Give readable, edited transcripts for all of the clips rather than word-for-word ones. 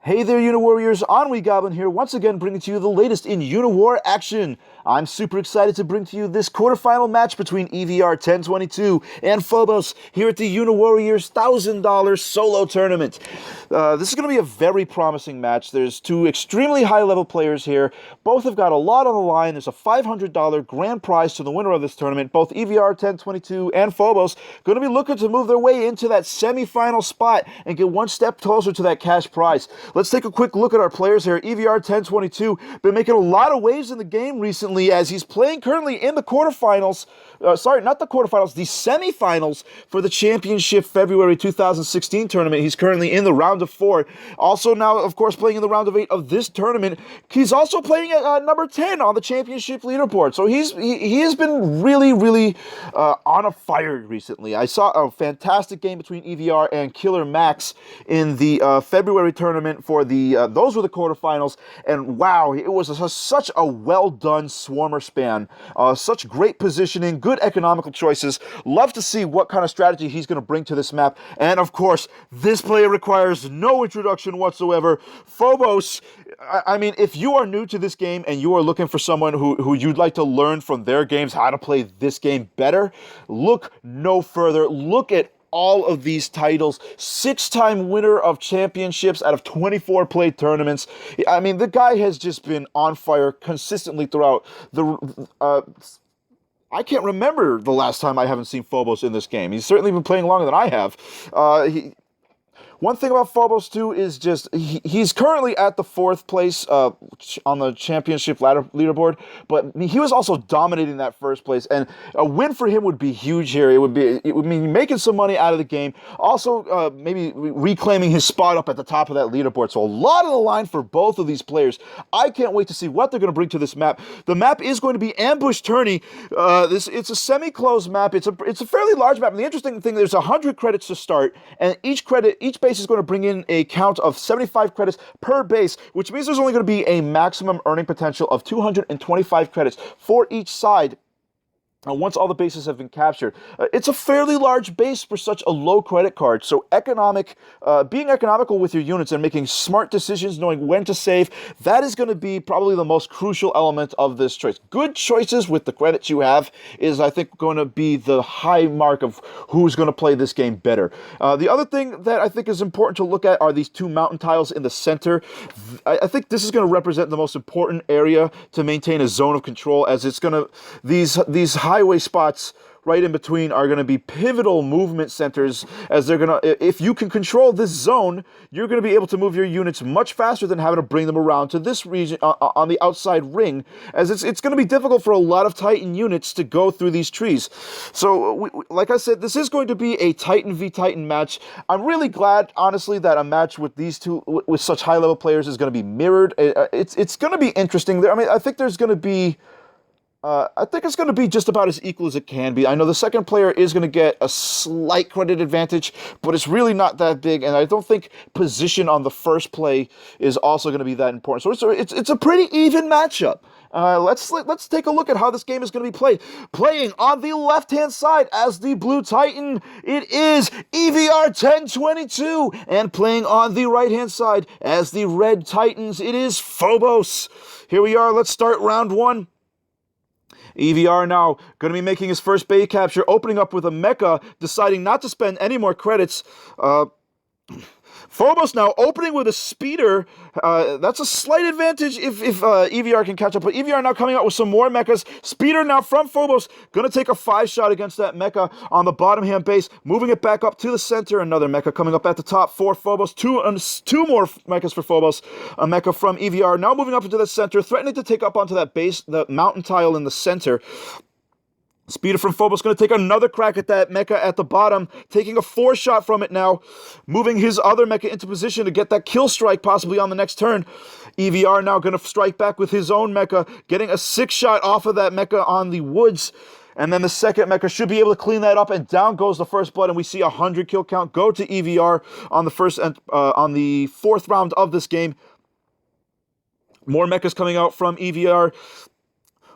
Hey there, UNIWARRIORS, EnnuiGoblin here, once again bringing to you the latest in UNIWAR action. I'm super excited to bring to you this quarterfinal match between EVR1022 and Phobos here at the UNIWARRIORS $1,000 Solo Tournament. This is going to be a very promising match. There's two extremely high-level players here. Both have got a lot on the line. There's a $500 grand prize to the winner of this tournament. Both EVR1022 and Phobos going to be looking to move their way into that semi-final spot and get one step closer to that cash prize. Let's take a quick look at our players here. EVR1022 been making a lot of waves in the game recently as he's playing currently in the quarterfinals. Sorry, not the quarterfinals, the semifinals for the championship February 2016 tournament. He's currently in the round of 4. Also now, of course, playing in the round of 8 of this tournament. He's also playing at number 10 on the championship leaderboard. So he has been really on a fire recently. I saw a fantastic game between EVR and Killer Max in the February tournament for the those were the quarterfinals, and wow, it was such a well done swarmer span, such great positioning, good economical choices. Love to see what kind of strategy he's going to bring to this map. And of course, this player requires no introduction whatsoever. Phobos, I mean, if you are new to this game and you are looking for someone who you'd like to learn from their games how to play this game better, look no further. Look at all of these titles. 6-time winner of championships out of 24 played tournaments. I mean, the guy has just been on fire consistently throughout the I can't remember the last time I haven't seen Phobos in this game. He's certainly been playing longer than I have. One thing about Phobos, too, is just he's currently at the 4th place on the championship leaderboard, but he was also dominating that 1st place, and a win for him would be huge here. It would mean making some money out of the game, also maybe reclaiming his spot up at the top of that leaderboard. So a lot on the line for both of these players. I can't wait to see what they're going to bring to this map. The map is going to be Ambush Tourney. It's a semi-closed map. It's a fairly large map, and the interesting thing, there's 100 credits to start, and each base is going to bring in a count of 75 credits per base, which means there's only going to be a maximum earning potential of 225 credits for each side. Once all the bases have been captured. It's a fairly large base for such a low credit card, so being economical with your units and making smart decisions, knowing when to save, that is going to be probably the most crucial element of this choice. Good choices with the credits you have is, I think, going to be the high mark of who's going to play this game better. The other thing that I think is important to look at are these 2 mountain tiles in the center. I think this is going to represent the most important area to maintain a zone of control, as it's going to, these highway spots right in between are going to be pivotal movement centers, as they're going to, if you can control this zone, you're going to be able to move your units much faster than having to bring them around to this region on the outside ring, as it's going to be difficult for a lot of Titan units to go through these trees. So, like I said, this is going to be a Titan v Titan match. I'm really glad, honestly, that a match with these two, with such high-level players, is going to be mirrored. It's going to be interesting. I mean, I think there's going to be I think it's going to be just about as equal as it can be. I know the second player is going to get a slight credit advantage, but it's really not that big, and I don't think position on the first play is also going to be that important. So it's a pretty even matchup. Let's take a look at how this game is going to be played. Playing on the left-hand side as the Blue Titan, it is EVR1022, and playing on the right-hand side as the Red Titans, it is Phobos. Here we are. Let's start round 1. EVR now going to be making his first bait capture, opening up with a mecha, deciding not to spend any more credits. Phobos now opening with a speeder. That's a slight advantage if EVR can catch up. But EVR now coming out with some more mechas. Speeder now from Phobos. Going to take a 5-shot against that mecha on the bottom hand base. Moving it back up to the center. Another mecha coming up at the top for Phobos. Two more mechas for Phobos. A mecha from EVR now moving up into the center. Threatening to take up onto that base, the mountain tile in the center. Speeder from Phobos going to take another crack at that mecha at the bottom, taking a 4-shot from it now, moving his other mecha into position to get that kill strike possibly on the next turn. EVR now going to strike back with his own mecha, getting a 6-shot off of that mecha on the woods. And then the second mecha should be able to clean that up, and down goes the first blood, and we see a 100 kill count go to EVR on the on the 4th round of this game. More mechas coming out from EVR.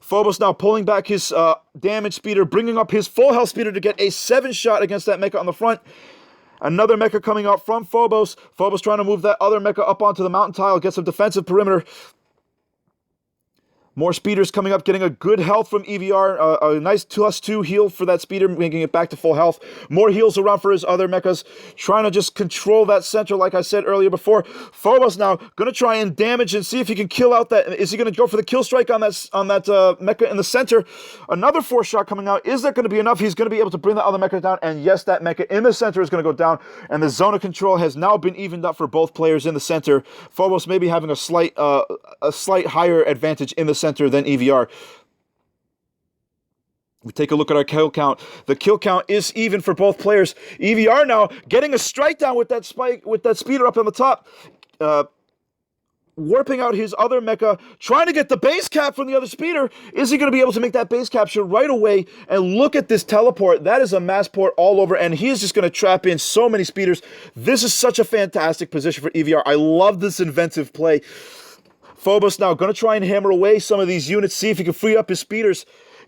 Phobos now pulling back his damage speeder, bringing up his full health speeder to get a 7-shot against that mecha on the front. Another mecha coming out from Phobos. Phobos trying to move that other mecha up onto the mountain tile, get some defensive perimeter. More speeders coming up, getting a good health from EVR. A nice +2 heal for that speeder, making it back to full health. More heals around for his other mechas. Trying to just control that center, like I said earlier before. Phobos now going to try and damage and see if he can kill out that. Is he going to go for the kill strike on that mecha in the center? Another 4-shot coming out. Is that going to be enough? He's going to be able to bring the other mecha down. And yes, that mecha in the center is going to go down. And the zone of control has now been evened up for both players in the center. Phobos maybe having a slight higher advantage in the center than EVR. We take a look at our kill count. The kill count is even for both players. EVR now getting a strike down with that spike, with that speeder up on the top. Warping out his other mecha, trying to get the base cap from the other speeder. Is he going to be able to make that base capture right away? And look at this teleport. That is a mass port all over, and he's just going to trap in so many speeders. This is such a fantastic position for EVR. I love this inventive play. Phobos now going to try and hammer away some of these units, see if he can free up his speeders.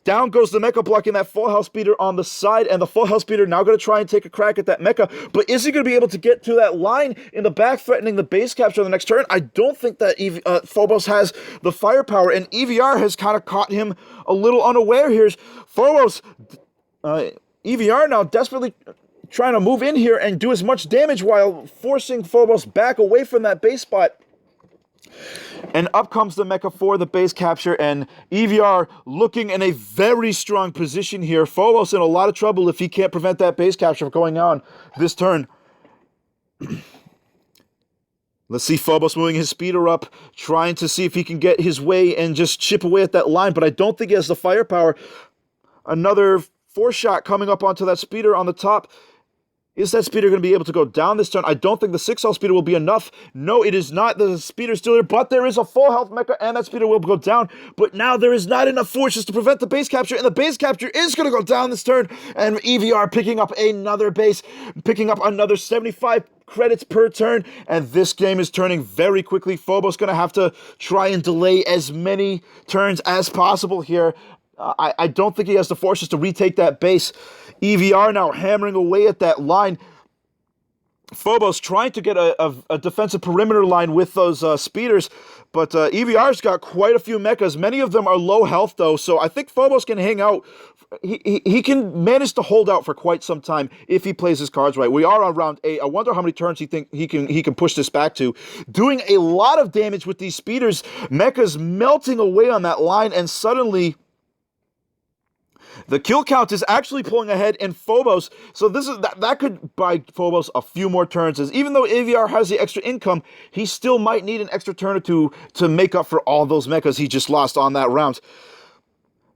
Down goes the mecha, blocking that full health speeder on the side, and the full health speeder now going to try and take a crack at that mecha. But is he going to be able to get to that line in the back, threatening the base capture on the next turn? I don't think that Phobos has the firepower, and EVR has kind of caught him a little unaware here. Phobos, EVR now desperately trying to move in here and do as much damage while forcing Phobos back away from that base spot. And up comes the mecha for the base capture, and EVR looking in a very strong position here. Phobos in a lot of trouble if he can't prevent that base capture from going on this turn. Let's see Phobos moving his speeder up, trying to see if he can get his way and just chip away at that line, but I don't think he has the firepower. Another 4-shot coming up onto that speeder on the top. Is that speeder going to be able to go down this turn? I don't think the 6-health speeder will be enough. No, it is not. The speeder's still here, but there is a full health mecha, and that speeder will go down. But now there is not enough forces to prevent the base capture, and the base capture is going to go down this turn. And EVR picking up another base, picking up another 75 credits per turn, and this game is turning very quickly. Phobos going to have to try and delay as many turns as possible here. I don't think he has the forces to retake that base. EVR now hammering away at that line. Phobos trying to get a defensive perimeter line with those speeders, but EVR's got quite a few mechas. Many of them are low health, though, so I think Phobos can hang out. He can manage to hold out for quite some time if he plays his cards right. We are on round 8. I wonder how many turns he can push this back to. Doing a lot of damage with these speeders. Mechas melting away on that line, and suddenly the kill count is actually pulling ahead in Phobos, so that could buy Phobos a few more turns. As even though EVR has the extra income, he still might need an extra turn or two to make up for all those mechas he just lost on that round.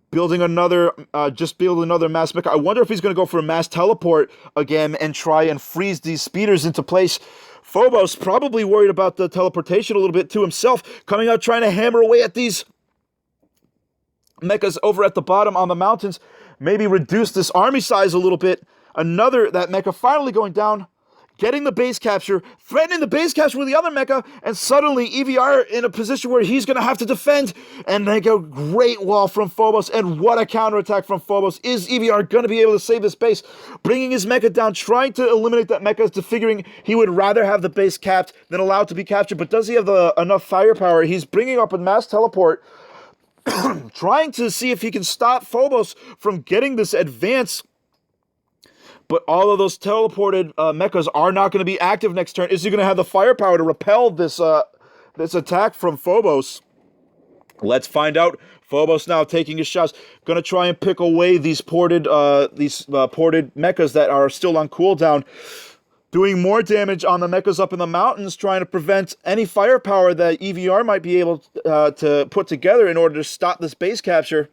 Building another mass mecha. I wonder if he's going to go for a mass teleport again and try and freeze these speeders into place. Phobos probably worried about the teleportation a little bit to himself, coming out trying to hammer away at these mechas over at the bottom on the mountains. Maybe reduce this army size a little bit. That mecha finally going down, getting the base capture, threatening the base capture with the other mecha, and suddenly EVR in a position where he's going to have to defend, and make a great wall from Phobos, and what a counterattack from Phobos. Is EVR going to be able to save this base? Bringing his mecha down, trying to eliminate that mecha, to figuring he would rather have the base capped than allowed to be captured, but does he have enough firepower? He's bringing up a mass teleport, trying to see if he can stop Phobos from getting this advance. But all of those teleported mechas are not going to be active next turn. Is he going to have the firepower to repel this attack from Phobos? Let's find out. Phobos now taking his shots, going to try and pick away these ported mechas that are still on cooldown. Doing more damage on the mechas up in the mountains, trying to prevent any firepower that EVR might be able to put together in order to stop this base capture.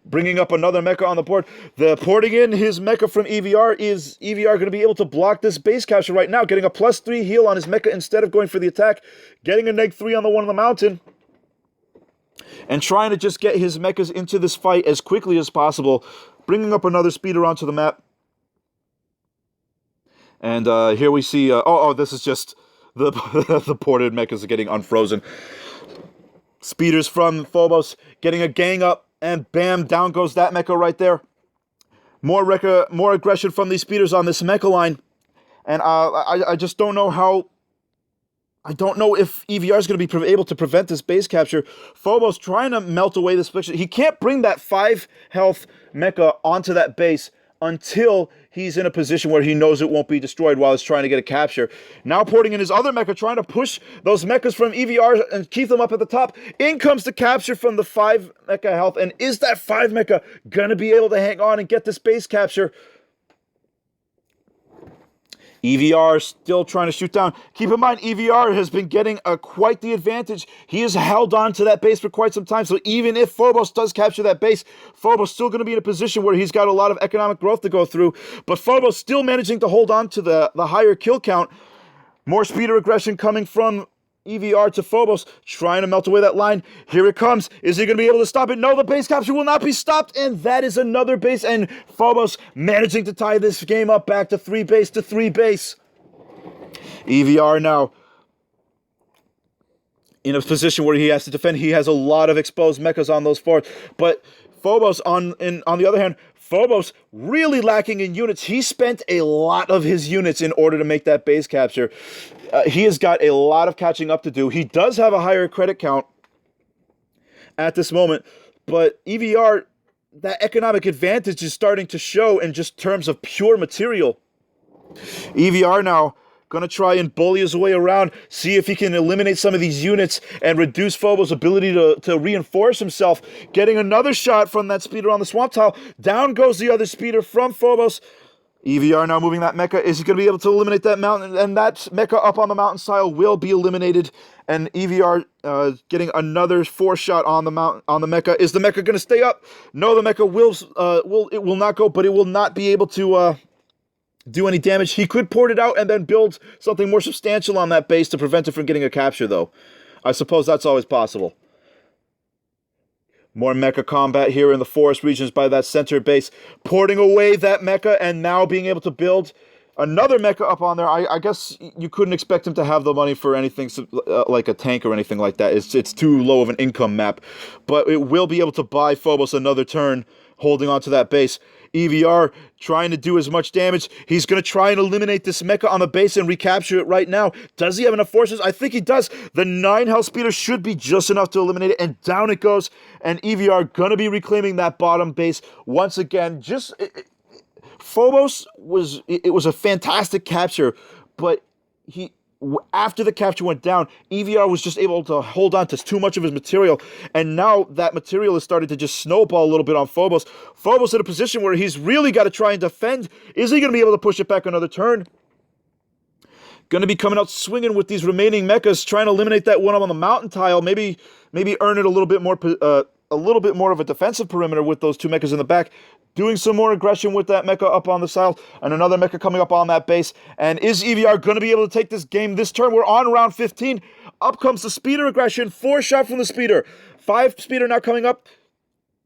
Bringing up another mecha on the board. Porting in his mecha from EVR. Is EVR going to be able to block this base capture right now? Getting a +3 heal on his mecha instead of going for the attack. Getting a -3 on the one on the mountain. And trying to just get his mechas into this fight as quickly as possible. Bringing up another speeder onto the map. And here we see, this is just the ported mechas getting unfrozen. Speeders from Phobos getting a gang up, and bam, down goes that mecha right there. more aggression from these speeders on this mecha line. And I just don't know how... I don't know if EVR is going to be able to prevent this base capture. Phobos trying to melt away this affliction. He can't bring that 5 health mecha onto that base until he's in a position where he knows it won't be destroyed while he's trying to get a capture. Now porting in his other mecha, trying to push those mechas from EVR and keep them up at the top. In comes the capture from the 5 mecha health. And is that 5 mecha going to be able to hang on and get this base capture? EVR still trying to shoot down. Keep in mind, EVR has been getting quite the advantage. He has held on to that base for quite some time. So even if Phobos does capture that base, Phobos still going to be in a position where he's got a lot of economic growth to go through. But Phobos still managing to hold on to the higher kill count. More speeder aggression coming from EVR to Phobos, trying to melt away that line. Here it comes. Is he going to be able to stop it? No, the base capture will not be stopped, and that is another base, and Phobos managing to tie this game up back to 3 base to 3 base. EVR now in a position where he has to defend. He has a lot of exposed mechas on those forts, but Phobos, on the other hand, Phobos really lacking in units. He spent a lot of his units in order to make that base capture. He has got a lot of catching up to do. He does have a higher credit count at this moment, but EVR, that economic advantage is starting to show in just terms of pure material. EVR now going to try and bully his way around, see if he can eliminate some of these units and reduce Phobos' ability to reinforce himself. Getting another shot from that speeder on the swamp tile. Down goes the other speeder from Phobos. EVR now moving that mecha. Is he going to be able to eliminate that mountain? And that mecha up on the mountain tile will be eliminated. And EVR getting another 4 shot on the mecha. Is the mecha going to stay up? No, the mecha will not go, but it will not be able to do any damage. He could port it out and then build something more substantial on that base to prevent it from getting a capture, though. I suppose that's always possible. More mecha combat here in the forest regions by that center base. Porting away that mecha and now being able to build another mecha up on there. I guess you couldn't expect him to have the money for anything like a tank or anything like that. It's too low of an income map. But it will be able to buy Phobos another turn holding on to that base. EVR trying to do as much damage. He's going to try and eliminate this mecha on the base and recapture it right now. Does he have enough forces? I think he does. The 9 health speeder should be just enough to eliminate it, and down it goes. And EVR going to be reclaiming that bottom base once again. Phobos was a fantastic capture, but after the capture went down, EVR was just able to hold on to too much of his material, and now that material is starting to just snowball a little bit on Phobos. Phobos in a position where he's really got to try and defend. Is he going to be able to push it back another turn? Going to be coming out swinging with these remaining mechas, trying to eliminate that one up on the mountain tile. Maybe earn it a little bit more of a defensive perimeter with those 2 mechas in the back. Doing some more aggression with that mecha up on the south, and another mecha coming up on that base. And is EVR going to be able to take this game this turn? We're on round 15. Up comes the speeder aggression. 4 shot from the speeder. 5 speeder now coming up,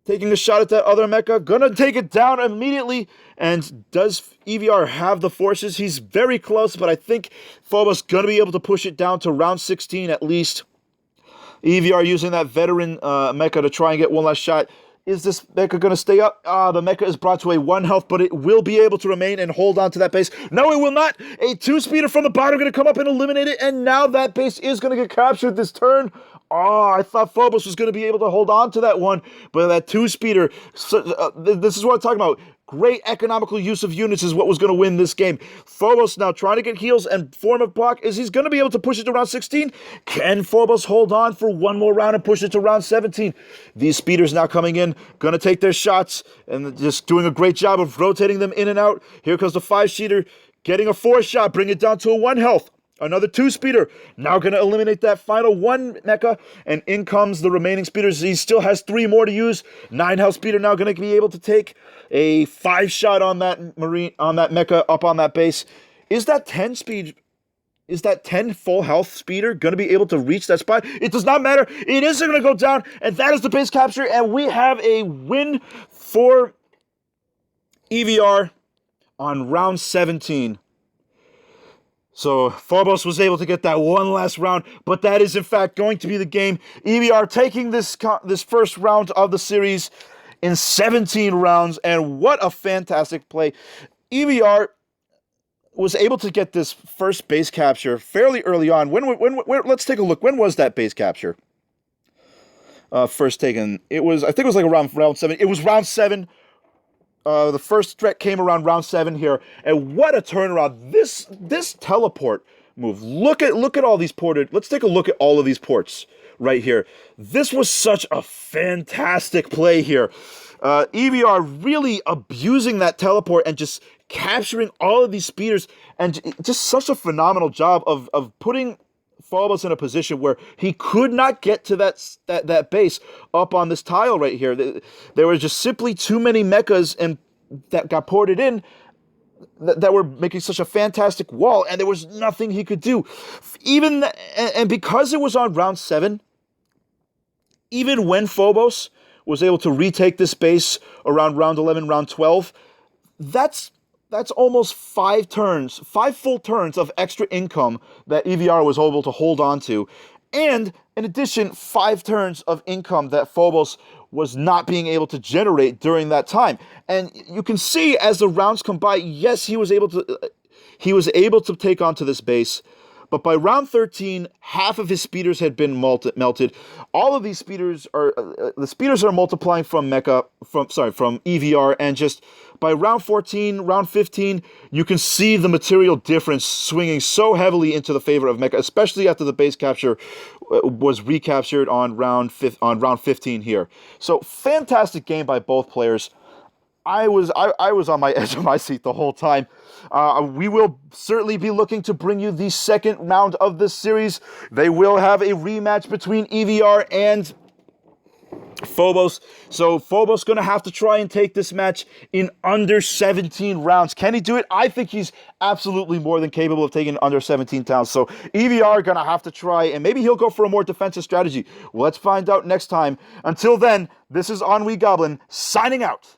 taking a shot at that other mecha. Gonna take it down immediately. And does EVR have the forces? He's very close, but I think Phobos gonna be able to push it down to round 16 at least. EVR using that veteran mecha to try and get one last shot. Is this mecha going to stay up? The mecha is brought to a 1 health, but it will be able to remain and hold on to that base. No, it will not. A 2-speeder from the bottom going to come up and eliminate it, and now that base is going to get captured this turn. Oh, I thought Phobos was going to be able to hold on to that one, but that 2-speeder, this is what I'm talking about. Great economical use of units is what was going to win this game. Phobos now trying to get heals and form a block. Is he going to be able to push it to round 16? Can Phobos hold on for one more round and push it to round 17? These speeders now coming in, going to take their shots and just doing a great job of rotating them in and out. Here comes the 5-speeder, getting a 4 shot, bring it down to a 1 health. Another 2-speeder, now going to eliminate that final 1 mecha, and in comes the remaining speeders. He still has 3 more to use. 9 health speeder now going to be able to take a 5 shot on that mecha up on that base. Is that 10 full health speeder going to be able to reach that spot? It does not matter. It is going to go down, and that is the base capture, and we have a win for EVR on round 17. So Phobos was able to get that one last round, but that is in fact going to be the game. EVR taking this first round of the series in 17 rounds, and what a fantastic play. EVR was able to get this first base capture fairly early on. Let's take a look. When was that base capture? First taken. I think it was like around round 7. It was round 7. The first threat came around round 7 here, and what a turnaround! This teleport move. Look at all these ported. Let's take a look at all of these ports right here. This was such a fantastic play here. EVR really abusing that teleport and just capturing all of these speeders, and just such a phenomenal job of putting Phobos in a position where he could not get to that base up on this tile right here. There were just simply too many mechas and that got ported in that were making such a fantastic wall, and there was nothing he could do. And because it was on round 7, even when Phobos was able to retake this base around round 11, round 12, that's almost 5 full turns of extra income that EVR was able to hold on to. And in addition, 5 turns of income that Phobos was not being able to generate during that time. And you can see as the rounds come by, yes, he was able to take onto this base. But by round 13, half of his speeders had been melted. All of these speeders are multiplying from EVR, and just by round 14, round 15, you can see the material difference swinging so heavily into the favor of Mecha, especially after the base capture was recaptured on round 15 here. So fantastic game by both players. I was on my edge of my seat the whole time. We will certainly be looking to bring you the second round of this series. They will have a rematch between EVR and Phobos. So Phobos going to have to try and take this match in under 17 rounds. Can he do it? I think he's absolutely more than capable of taking under 17 rounds. So EVR going to have to try, and maybe he'll go for a more defensive strategy. Let's find out next time. Until then, this is EnnuiGoblin signing out.